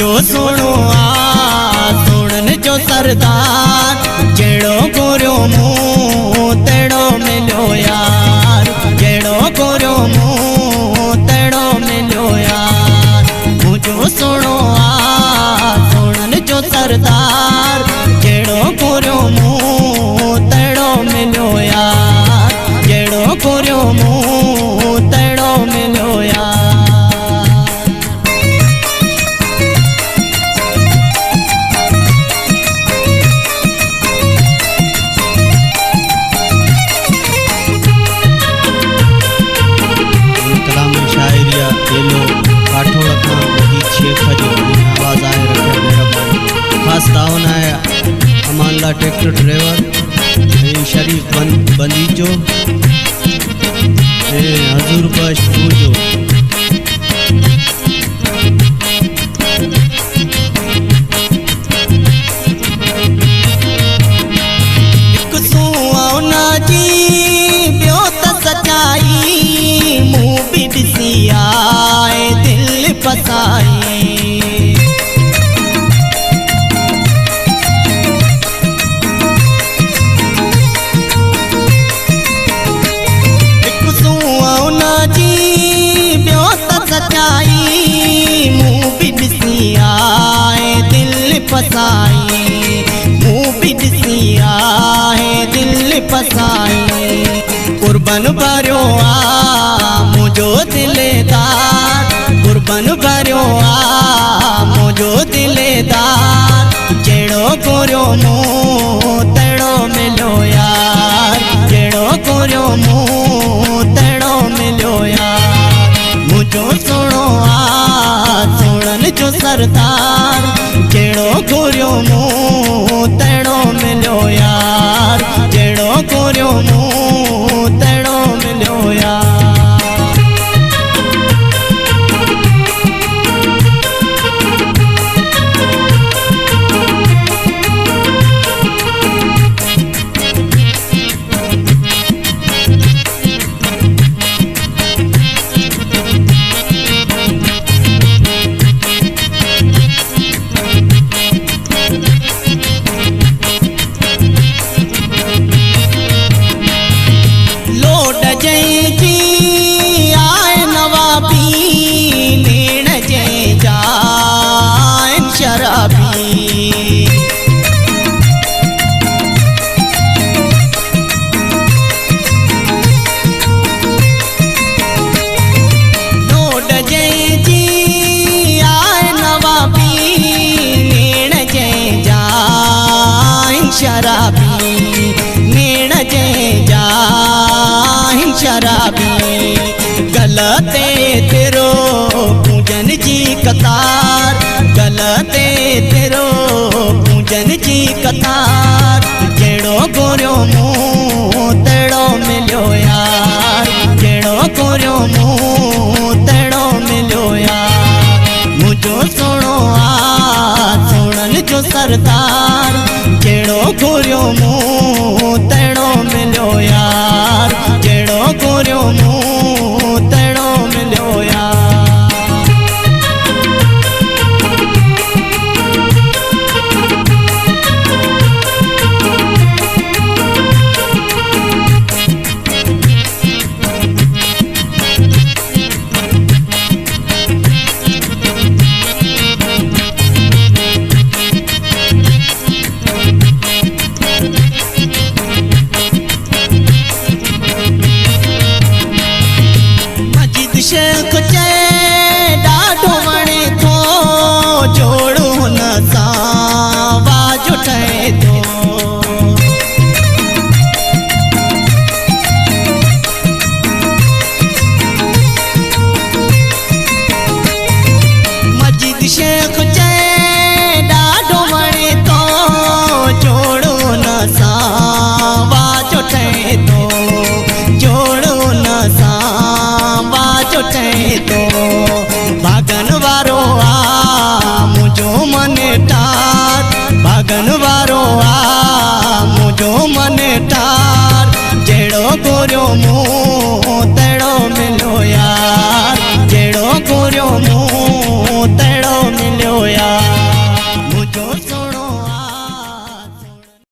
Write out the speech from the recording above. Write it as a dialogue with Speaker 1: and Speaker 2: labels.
Speaker 1: मुझो सुनो सुनन जो सरदार, जेड़ो गोरियो मुँह तेड़ो मिलो यार, जेड़ो गोरियो मुँह तेड़ो मिलो यार। मुझो सुनो सुनन जो सरदार, जेड़ो गोरियो मुँह तेड़ो मिलो यार, जेड़ो गोरियो मुँह तेड़ो मिलो यार। खास दावन आया अमानला ट्रैक्टर ड्राइवर शरीफ बंदीजो हजूर बश जो एक सुना जी ब्यो त सचाई, मुँह भी दिसी आए दिल फसाई। फसाई मुँह भी दिसी आहे दिल फसाई। कुर्बन भरियो मुझो दिलेदार, कुर्बन भरियो मुझो दिलेदार, जेड़ो गोरियो मुँह तेड़ो मिलो यार, जेड़ो गोरियो मुँह तेड़ो मिलो यार। मुझो सुनो सुनन जो सरदार, जेड़ो गोरियो मुँह तेड़ो मिलो यार, जेड़ो गोरियो मुँह तेड़ो मिलो यार। शराबी गलते तेरो पूजन जी कतार, गलते तेरो पूजन जी कतार, जेड़ो गोरियो मुँह तेड़ो मिलो यार, जेड़ो गोरियो मुँह तेड़ो मिलो यार। मुझो सुनो सुनन जो सरदार, जेड़ो गोरियो मुँह तेड़ो मिलो यार, जेड़ो गोरियो